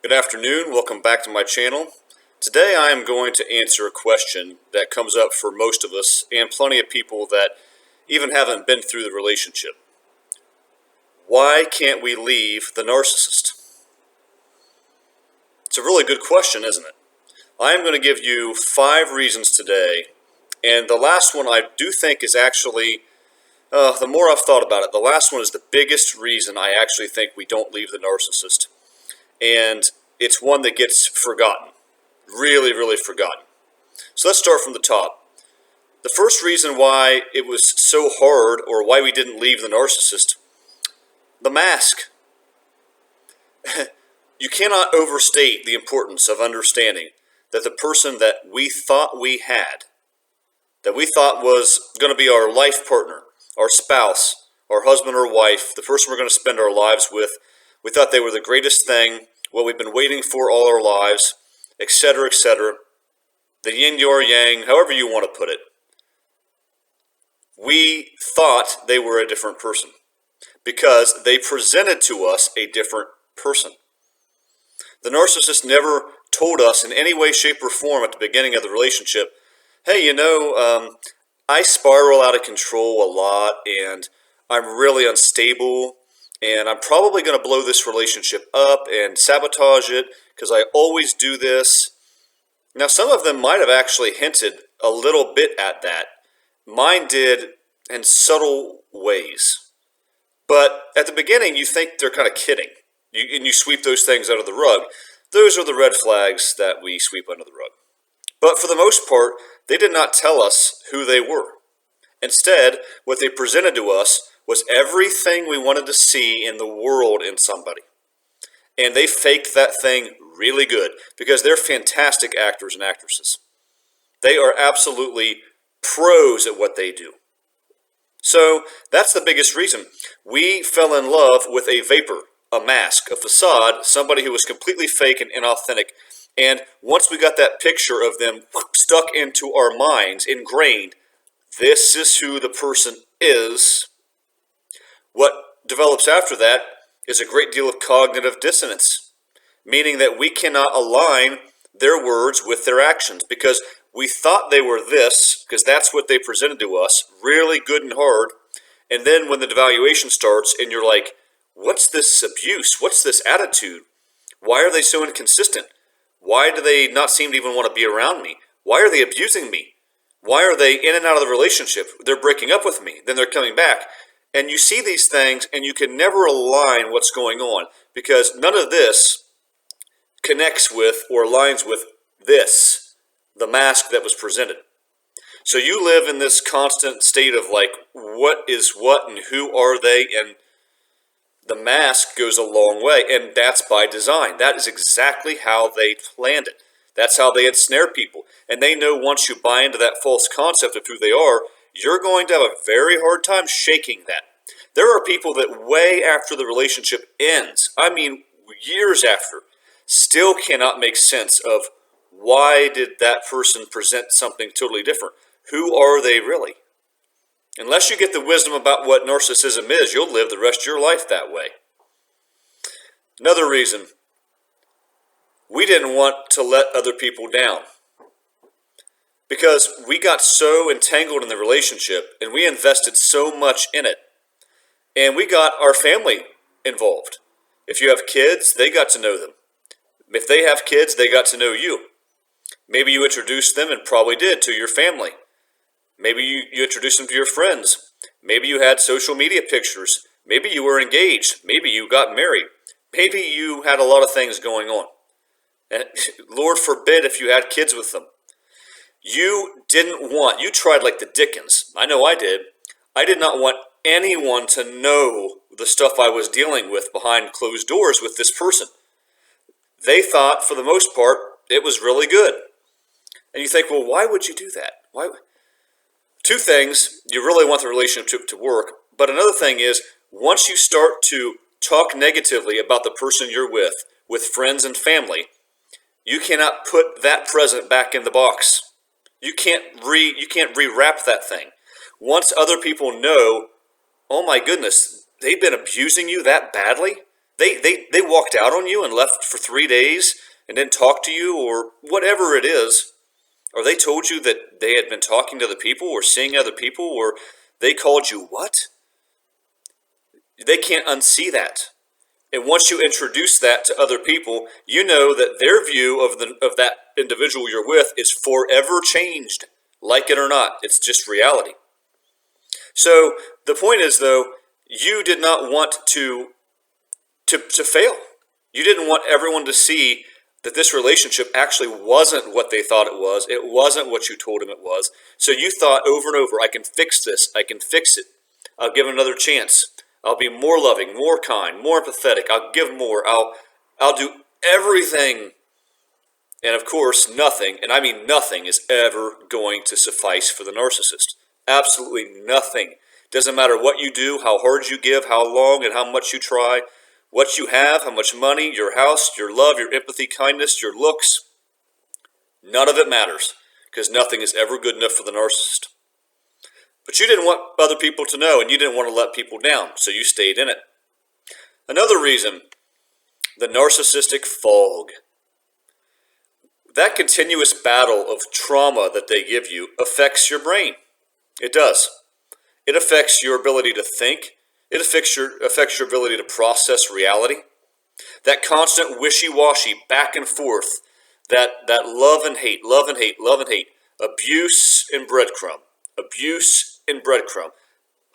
Good afternoon, welcome back to my channel. Today I am going to answer a question that comes up for most of us and plenty of people that even haven't been through the relationship. Why can't we leave the narcissist? It's a really good question, isn't it? I am going to give you 5 reasons today, and the last one I do think is actually, the more I've thought about it, the last one is the biggest reason I actually think we don't leave the narcissist. And it's one that gets forgotten. Really, really forgotten. So let's start from the top. The first reason why it was so hard, or why we didn't leave the narcissist, the mask. You cannot overstate the importance of understanding that the person that we thought we had, that we thought was going to be our life partner, our spouse, our husband or wife, the person we're going to spend our lives with, we thought they were the greatest thing, what we've been waiting for all our lives, etc., etc. The yin or yang, however you want to put it. We thought they were a different person because they presented to us a different person. The narcissist never told us in any way, shape, or form at the beginning of the relationship, hey, I spiral out of control a lot and I'm really unstable and I'm probably going to blow this relationship up and sabotage it because I always do this. Now, some of them might have actually hinted a little bit at that. Mine did in subtle ways. But at the beginning, you think they're kind of kidding. And you sweep those things under the rug. Those are the red flags that we sweep under the rug. But for the most part, they did not tell us who they were. Instead, what they presented to us was everything we wanted to see in the world in somebody. And they faked that thing really good because they're fantastic actors and actresses. They are absolutely pros at what they do. So that's the biggest reason. We fell in love with a vapor, a mask, a facade, somebody who was completely fake and inauthentic. And once we got that picture of them stuck into our minds, ingrained, this is who the person is, what develops after that is a great deal of cognitive dissonance, meaning that we cannot align their words with their actions because we thought they were this, because that's what they presented to us, really good and hard. And then when the devaluation starts and you're like, what's this abuse? What's this attitude? Why are they so inconsistent? Why do they not seem to even want to be around me? Why are they abusing me? Why are they in and out of the relationship? They're breaking up with me, then they're coming back. And you see these things and you can never align what's going on because none of this connects with or aligns with this, the mask that was presented. So you live in this constant state of like, what is what and who are they? And the mask goes a long way, and that's by design. That is exactly how they planned it. That's how they ensnare people. And they know once you buy into that false concept of who they are, you're going to have a very hard time shaking that. There are people that way after the relationship ends, I mean years after, still cannot make sense of why did that person present something totally different. Who are they really? Unless you get the wisdom about what narcissism is, you'll live the rest of your life that way. Another reason, we didn't want to let other people down. Because we got so entangled in the relationship and we invested so much in it. And we got our family involved. If you have kids, they got to know them. If they have kids, they got to know you. Maybe you introduced them and probably did to your family. Maybe you introduced them to your friends. Maybe you had social media pictures. Maybe you were engaged. Maybe you got married. Maybe you had a lot of things going on. And Lord forbid if you had kids with them. You tried like the Dickens. I know I did. I did not want anyone to know the stuff I was dealing with behind closed doors with this person. They thought, for the most part, it was really good. And you think, well, why would you do that? Why? Two things, you really want the relationship to work. But another thing is, once you start to talk negatively about the person you're with friends and family, you cannot put that present back in the box. You can't rewrap that thing. Once other people know, oh my goodness, they've been abusing you that badly? They walked out on you and left for 3 days and didn't talk to you or whatever it is, or they told you that they had been talking to other people or seeing other people, or they called you what? They can't unsee that. And once you introduce that to other people, you know that their view of that individual you're with is forever changed. Like it or not, it's just reality. So the point is, though, you did not want to fail. You didn't want everyone to see that this relationship actually wasn't what they thought it was. It wasn't what you told them it was. So you thought over and over, I can fix this. I can fix it. I'll give another chance. I'll be more loving, more kind, more empathetic. I'll give more. I'll do everything. And of course, nothing, and I mean nothing, is ever going to suffice for the narcissist. Absolutely nothing. Doesn't matter what you do, how hard you give, how long and how much you try, what you have, how much money, your house, your love, your empathy, kindness, your looks. None of it matters, because nothing is ever good enough for the narcissist. But you didn't want other people to know, and you didn't want to let people down, so you stayed in it. Another reason, the narcissistic fog. That continuous battle of trauma that they give you affects your brain. It does. It affects your ability to think. It affects your ability to process reality. That constant wishy-washy back and forth, that love and hate, love and hate, love and hate, abuse and breadcrumb, abuse and breadcrumb,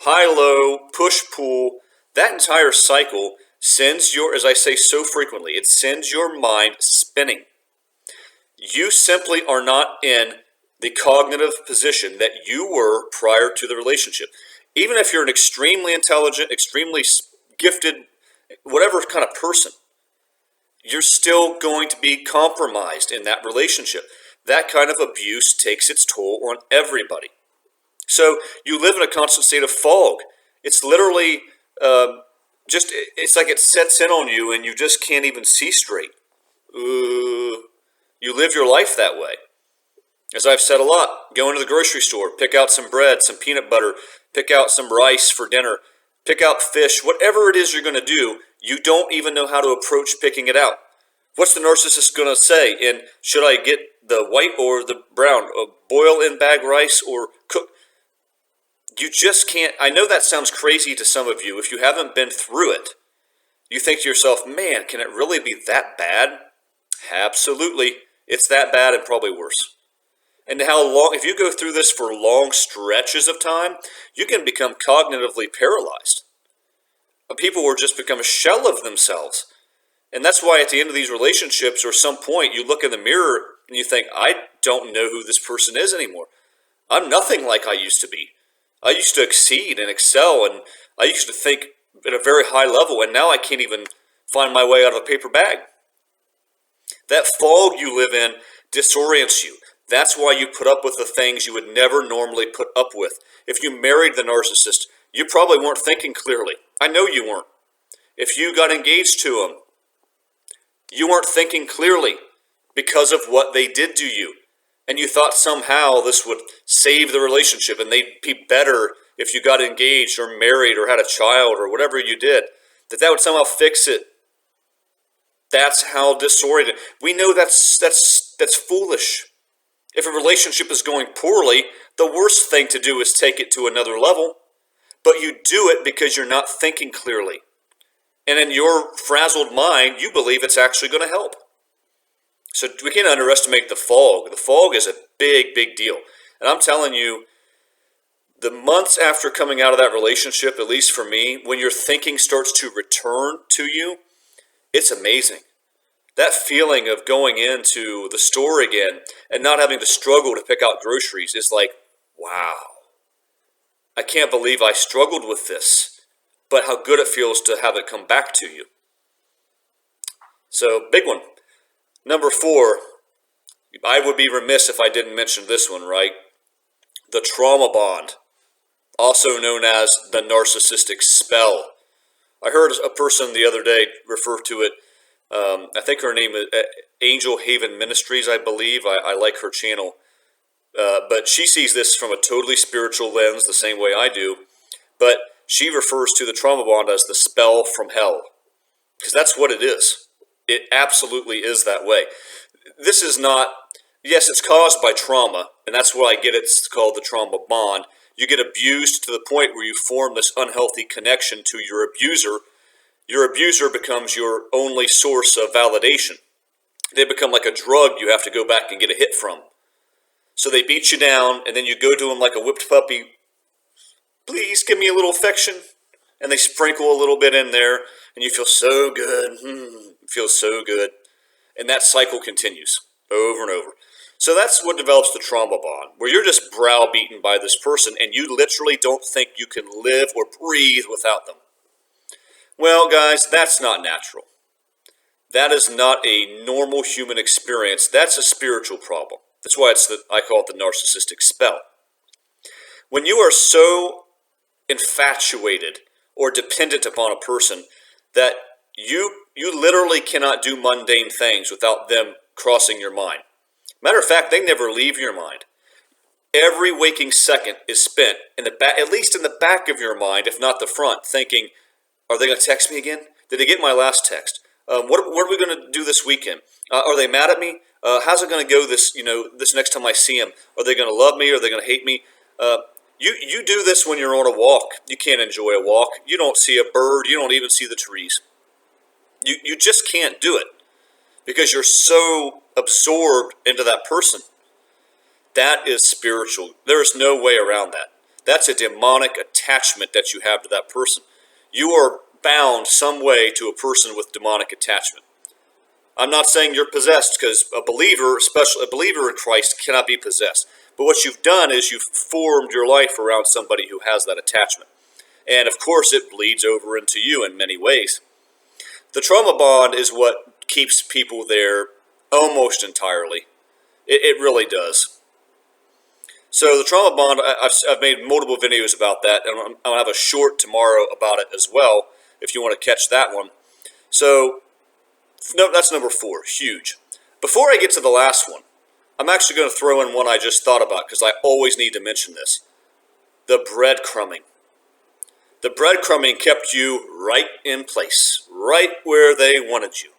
high-low, push-pull, that entire cycle sends your, as I say so frequently, it sends your mind spinning. You simply are not in the cognitive position that you were prior to the relationship. Even if you're an extremely intelligent, extremely gifted, whatever kind of person, you're still going to be compromised in that relationship. That kind of abuse takes its toll on everybody. So you live in a constant state of fog. It's literally it's like it sets in on you and you just can't even see straight. You live your life that way. As I've said a lot, go into the grocery store, pick out some bread, some peanut butter, pick out some rice for dinner, pick out fish, whatever it is you're going to do, you don't even know how to approach picking it out. What's the narcissist going to say? And should I get the white or the brown? Boil in bag rice or cook? You just can't. I know that sounds crazy to some of you. If you haven't been through it, you think to yourself, man, can it really be that bad? Absolutely. It's that bad and probably worse. And how long, if you go through this for long stretches of time, you can become cognitively paralyzed. People will just become a shell of themselves. And that's why at the end of these relationships or some point, you look in the mirror and you think, I don't know who this person is anymore. I'm nothing like I used to be. I used to exceed and excel, and I used to think at a very high level, and now I can't even find my way out of a paper bag. That fog you live in disorients you. That's why you put up with the things you would never normally put up with. If you married the narcissist, you probably weren't thinking clearly. I know you weren't. If you got engaged to him, you weren't thinking clearly because of what they did to you. And you thought somehow this would save the relationship and they'd be better if you got engaged or married or had a child or whatever you did. That would somehow fix it. That's how disoriented. We know that's foolish. If a relationship is going poorly, the worst thing to do is take it to another level. But you do it because you're not thinking clearly. And in your frazzled mind, you believe it's actually going to help. So we can't underestimate the fog. The fog is a big, big deal. And I'm telling you, the months after coming out of that relationship, at least for me, when your thinking starts to return to you, it's amazing. That feeling of going into the store again and not having to struggle to pick out groceries is like, wow. I can't believe I struggled with this, but how good it feels to have it come back to you. So, big one. Number 4, I would be remiss if I didn't mention this one, right? The trauma bond, also known as the narcissistic spell. I heard a person the other day refer to it. I think her name is Angel Haven Ministries, I believe. I like her channel. But she sees this from a totally spiritual lens, the same way I do. But she refers to the trauma bond as the spell from hell. because that's what it is. It absolutely is that way. This is not, yes, it's caused by trauma, and that's why I get it's called the trauma bond. You get abused to the point where you form this unhealthy connection to your abuser. Your abuser becomes your only source of validation. They become like a drug you have to go back and get a hit from. So they beat you down, and then you go to them like a whipped puppy. Please give me a little affection. And they sprinkle a little bit in there, and you feel so good. It feels so good. And that cycle continues over and over. So that's what develops the trauma bond, where you're just browbeaten by this person, and you literally don't think you can live or breathe without them. Well, guys, that's not natural. That is not a normal human experience. That's a spiritual problem. That's why I call it the narcissistic spell. When you are so infatuated or dependent upon a person that you literally cannot do mundane things without them crossing your mind. Matter of fact, they never leave your mind. Every waking second is spent in the back, at least in the back of your mind, if not the front, thinking, are they going to text me again? Did they get my last text? What are we going to do this weekend? Are they mad at me? How's it going to go this next time I see them? Are they going to love me? Are they going to hate me? You do this when you're on a walk. You can't enjoy a walk. You don't see a bird. You don't even see the trees. You just can't do it because you're so absorbed into that person. That is spiritual. There is no way around that. That's a demonic attachment that you have to that person. You are bound some way to a person with demonic attachment. I'm not saying you're possessed, because a believer, especially a believer in Christ, cannot be possessed. But what you've done is you've formed your life around somebody who has that attachment. And of course it bleeds over into you in many ways. The trauma bond is what keeps people there almost entirely. It really does. So the trauma bond, I've made multiple videos about that, and I'll have a short tomorrow about it as well, if you want to catch that one. So no, that's number 4, huge. Before I get to the last one, I'm actually going to throw in one I just thought about, because I always need to mention this. The breadcrumbing. The breadcrumbing kept you right in place, right where they wanted you.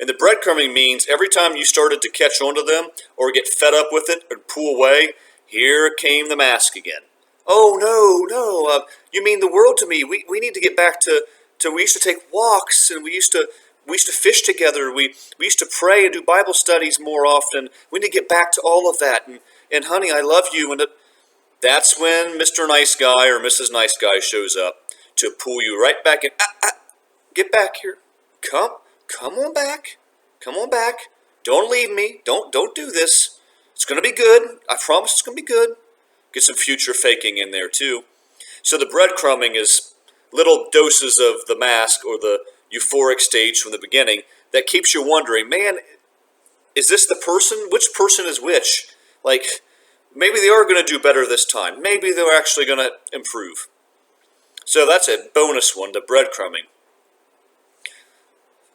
And the breadcrumbing means every time you started to catch on to them or get fed up with it and pull away, here came the mask again. Oh, no, you mean the world to me. We need to get back to we used to take walks, and we used to fish together. We used to pray and do Bible studies more often. We need to get back to all of that. And honey, I love you. And that's when Mr. Nice Guy or Mrs. Nice Guy shows up to pull you right back in. Get back here. Come on back. Come on back. Don't leave me. Don't do this. It's going to be good. I promise it's going to be good. Get some future faking in there too. So the breadcrumbing is little doses of the mask or the euphoric stage from the beginning that keeps you wondering, man, is this the person? Which person is which? Like, maybe they are going to do better this time. Maybe they're actually going to improve. So that's a bonus one, the breadcrumbing.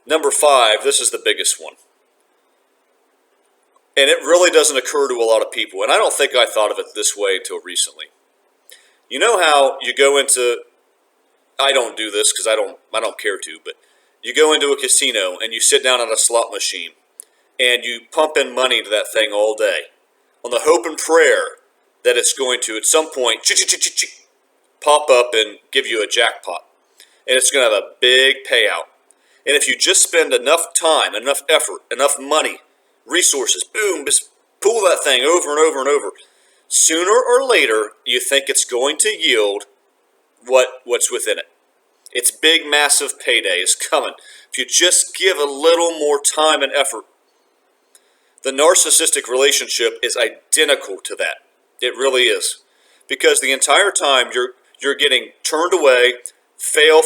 Number 5, this is the biggest one. And it really doesn't occur to a lot of people. And I don't think I thought of it this way until recently. You know how you go into, I don't do this because I don't care to, but you go into a casino and you sit down on a slot machine and you pump in money to that thing all day on the hope and prayer that it's going to, at some point, pop up and give you a jackpot. And it's going to have a big payout. And if you just spend enough time, enough effort, enough money, resources, boom, just pull that thing over and over and over, sooner or later, you think it's going to yield what's within it. Its big, massive payday is coming. If you just give a little more time and effort. The narcissistic relationship is identical to that. It really is. Because the entire time you're getting turned away, fail.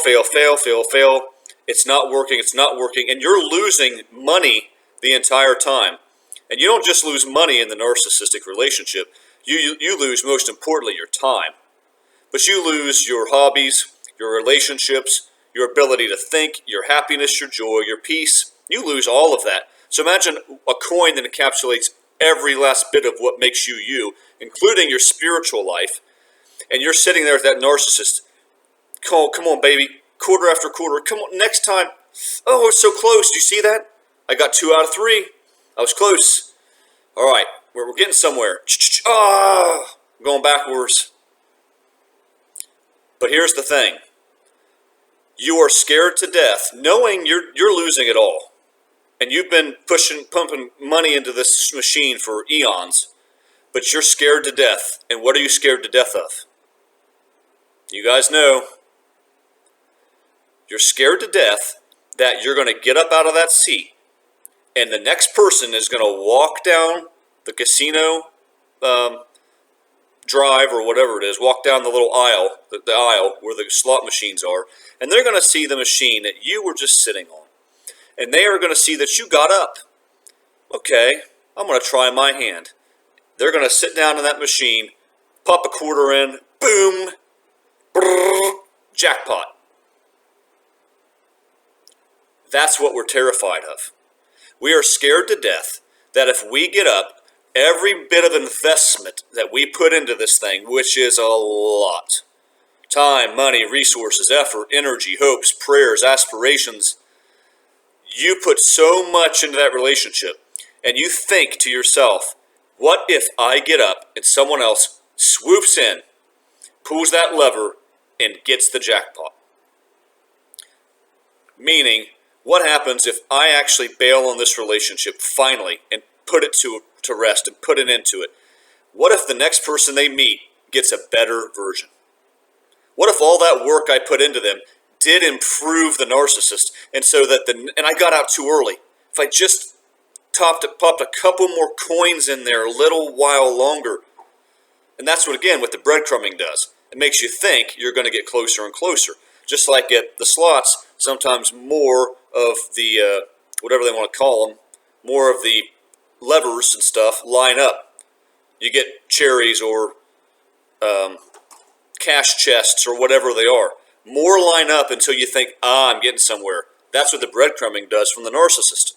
It's not working, and you're losing money the entire time. And you don't just lose money in the narcissistic relationship. You lose, most importantly, your time. But you lose your hobbies, your relationships, your ability to think, your happiness, your joy, your peace. You lose all of that. So imagine a coin that encapsulates every last bit of what makes you you, including your spiritual life. And you're sitting there with that narcissist. Come on, baby. Quarter after quarter. Come on, next time. Oh, it's so close. Do you see that? I got 2 out of 3. I was close. All right, we're getting somewhere. Ah, going backwards. But here's the thing. You are scared to death, knowing you're losing it all. And you've been pumping money into this machine for eons. But you're scared to death. And what are you scared to death of? You guys know. You're scared to death that you're going to get up out of that seat and the next person is going to walk down the casino drive or whatever it is, walk down the little aisle, the aisle where the slot machines are, and they're going to see the machine that you were just sitting on. And they are going to see that you got up. Okay, I'm going to try my hand. They're going to sit down in that machine, pop a quarter in, boom, brrr, jackpot. That's what we're terrified of. We are scared to death that if we get up, every bit of investment that we put into this thing, which is a lot, time, money, resources, effort, energy, hopes, prayers, aspirations, you put so much into that relationship, and you think to yourself, what if I get up and someone else swoops in, pulls that lever, and gets the jackpot? Meaning, what happens if I actually bail on this relationship finally and put it to rest and put an end to it? What if the next person they meet gets a better version? What if all that work I put into them did improve the narcissist, and so that and I got out too early? If I just popped a couple more coins in there a little while longer, and that's what the breadcrumbing does. It makes you think you're going to get closer and closer. Just like at the slots, sometimes more of the, whatever they want to call them, more of the levers and stuff line up. You get cherries or cash chests or whatever they are. More line up until you think, I'm getting somewhere. That's what the breadcrumbing does from the narcissist.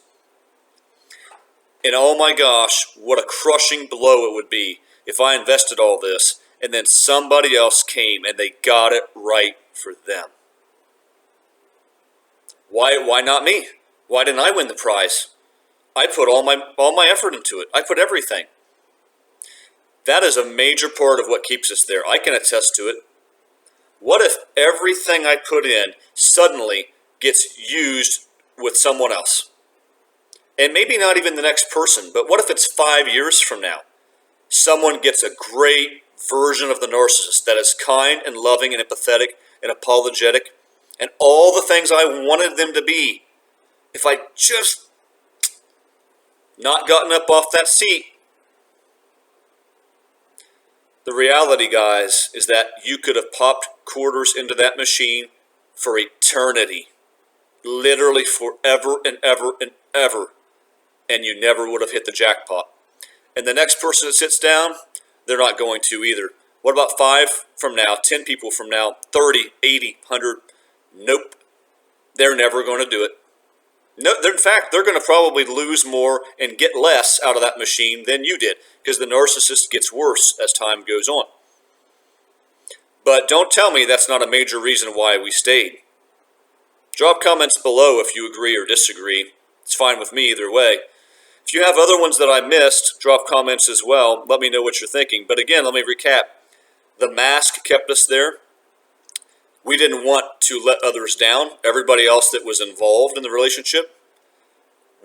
And oh my gosh, what a crushing blow it would be if I invested all this and then somebody else came and they got it right for them. Why not me? Why didn't I win the prize? I put all my effort into it. I put everything. That is a major part of what keeps us there. I can attest to it. What if everything I put in suddenly gets used with someone else? And maybe not even the next person, but what if it's 5 years from now? Someone gets a great version of the narcissist that is kind and loving and empathetic and apologetic and all the things I wanted them to be. If I just not gotten up off that seat. The reality, guys, is that you could have popped quarters into that machine for eternity. Literally forever and ever and ever. And you never would have hit the jackpot. And the next person that sits down, they're not going to either. What about 5 from now, 10 people from now, 30, 80, 100? Nope. They're never going to do it. No, in fact, they're going to probably lose more and get less out of that machine than you did, because the narcissist gets worse as time goes on. But don't tell me that's not a major reason why we stayed. Drop comments below if you agree or disagree. It's fine with me either way. If you have other ones that I missed, drop comments as well. Let me know what you're thinking. But again, let me recap. The mask kept us there. We didn't want to let others down, everybody else that was involved in the relationship.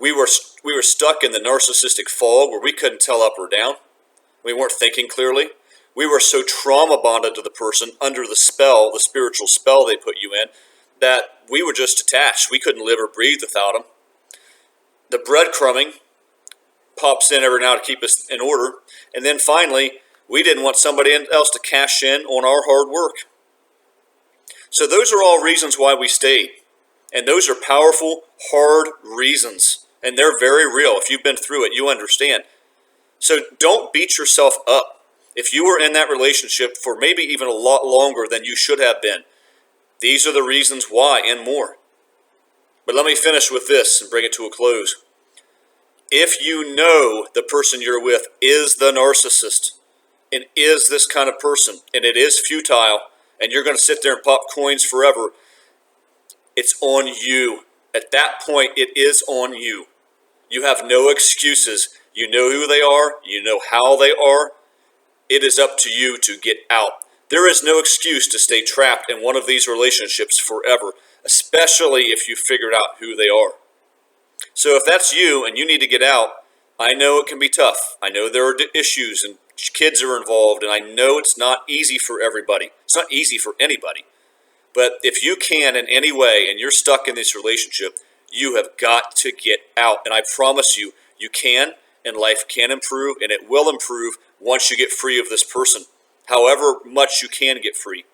We were stuck in the narcissistic fog where we couldn't tell up or down. We weren't thinking clearly. We were so trauma bonded to the person under the spell, the spiritual spell they put you in, that we were just attached. We couldn't live or breathe without them. The breadcrumbing pops in every now to keep us in order. And then finally, we didn't want somebody else to cash in on our hard work. So those are all reasons why we stayed. And those are powerful, hard reasons. And they're very real. If you've been through it, you understand. So don't beat yourself up. If you were in that relationship for maybe even a lot longer than you should have been, these are the reasons why and more. But let me finish with this and bring it to a close. If you know the person you're with is the narcissist and is this kind of person, and it is futile, and you're going to sit there and pop coins forever, it's on you. At that point, it is on you. You have no excuses. You know who they are. You know how they are. It is up to you to get out. There is no excuse to stay trapped in one of these relationships forever, especially if you figured out who they are. So if that's you and you need to get out, I know it can be tough. I know there are issues and kids are involved, and I know it's not easy for everybody. It's not easy for anybody. But if you can in any way and you're stuck in this relationship, you have got to get out. And I promise you, you can, and life can improve, and it will improve once you get free of this person, however much you can get free.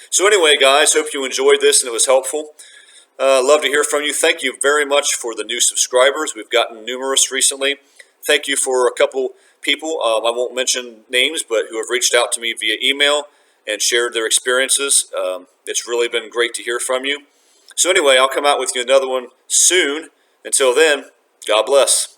So anyway, guys, hope you enjoyed this and it was helpful. Love to hear from you. Thank you very much for the new subscribers. We've gotten numerous recently. Thank you for a couple people, I won't mention names, but who have reached out to me via email and shared their experiences. It's really been great to hear from you. So anyway, I'll come out with you another one soon. Until then, God bless.